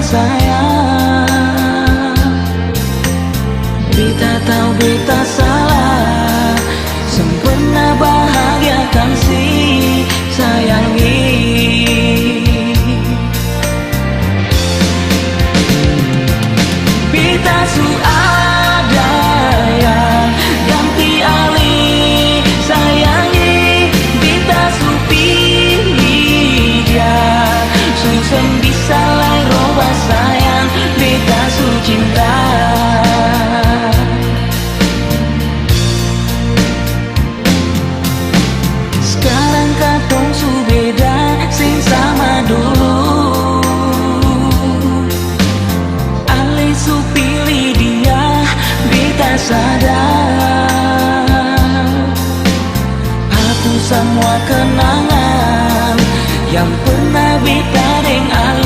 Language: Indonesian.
sayang. Beta tahu beta salah, sempurna bahagiakan si sayangi. Beta su ada yang ganti alih sayangi. Beta su pilih dia, susah bisa lai roba sayang. Beta su cinta. Sekarang katong su beda, sing sama dulu. Ale su pilih dia, beta sadar. Hapus semua kenangan yang pernah beta deng Ale.